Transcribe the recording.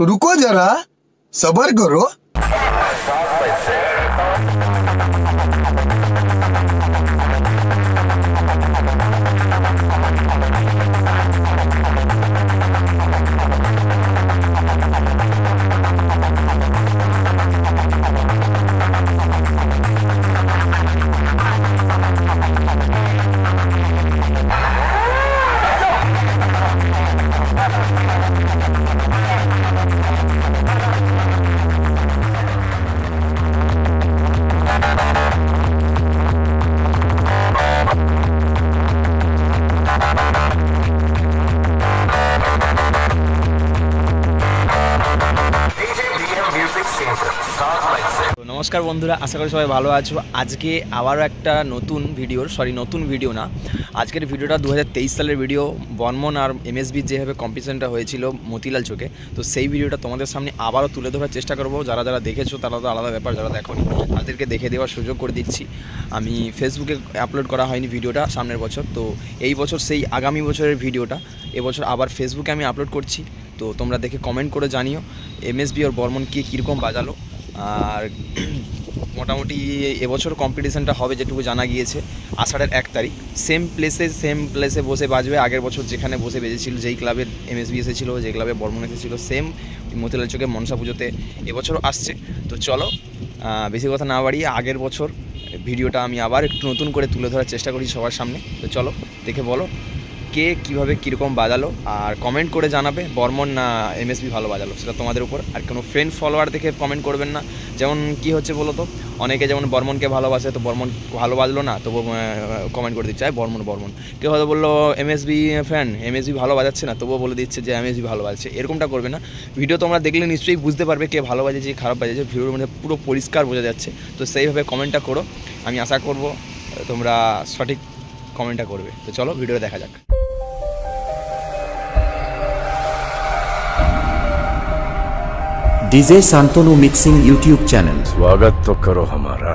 रुको जरा, सबर करो। नमस्कार बंधुरा आशा करी सबाई भालो आछो। आज के आबारो एकटा नतून भिडियो ना आजकेर भिडियोटा 2023 सालेर भिडियो बर्मन और एमएसबी जेभाবে कम्पिटिशनटा हयेछिलो मतिलाल चोके तो सेई भिडियोटा तोमादेर सामने आबारो तुले धरार चेष्टा करब। जारा जारा देखेछो तारा तो आलादा ब्यापार, जारा देखोनी तादेरके देखे देওয়ার सुयोग करे दिচ্ছি। आमी फेसबुके आपलोड करा हयनि भिडियोटा सामनेर बछर, तो এই বছর সেই आगामी বছরের भिडियोटा এবছর আবার फेसबुके আমি আপলোড করছি। तो তোমরা দেখে কমেন্ট করে জানিও एमएसबी और बर्मन কে কীরকম বাজালো। আর মোটামুটি এবছর কম্পিটিশনটা হবে যেটুকু জানা গিয়েছে আষাঢ়ের 1 তারিখ সেম প্লেসে বসে বাজবে। আগের বছর যেখানে বসে বেজেছিল, যেই ক্লাবে এমএসবি এসেছিল, যে ক্লাবে বর্মন এসেছিল, সেম মতিলাল চোখে মনসা পুজোতে এবছরও আসছে। তো চলো বেশি কথা না বাড়িয়ে আগের বছর ভিডিওটা আমি আবার একটু নতুন করে তুলে ধরার চেষ্টা করি সবার সামনে। তো চলো দেখে বলো কে কীভাবে কীরকম বাজালো, আর কমেন্ট করে জানাবে বর্মন না এমএসবি ভালো বাজালো, সেটা তোমাদের উপর। আর কোনো ফ্রেন্ড ফলোয়ার দেখে কমেন্ট করবেন না। যেমন কি হচ্ছে বলো তো, অনেকে যেমন বর্মনকে ভালোবাসে, তো বর্মন ভালো বাজলো না তবু কমেন্ট করে দিচ্ছে বর্মন। কেউ হয়তো বললো এমএসবি ফ্যান, এমএসবি ভালো বাজাচ্ছে না তবুও বলে দিচ্ছে যে এমএসবি ভালো বাজাচ্ছে। এরকমটা করবে না। ভিডিও তোমরা দেখলে নিশ্চয়ই বুঝতে পারবে কে ভালো বাজেছে খারাপ বাজেছে, ভিডিওর মধ্যে পুরো পরিষ্কার বোঝা যাচ্ছে। তো সেইভাবে কমেন্টটা করো, আমি আশা করব তোমরা সঠিক কমেন্টটা করবে। তো চলো ভিডিও দেখা যাক। DJ Shantanu mixing YouTube channel, स्वागत तो करो हमारा।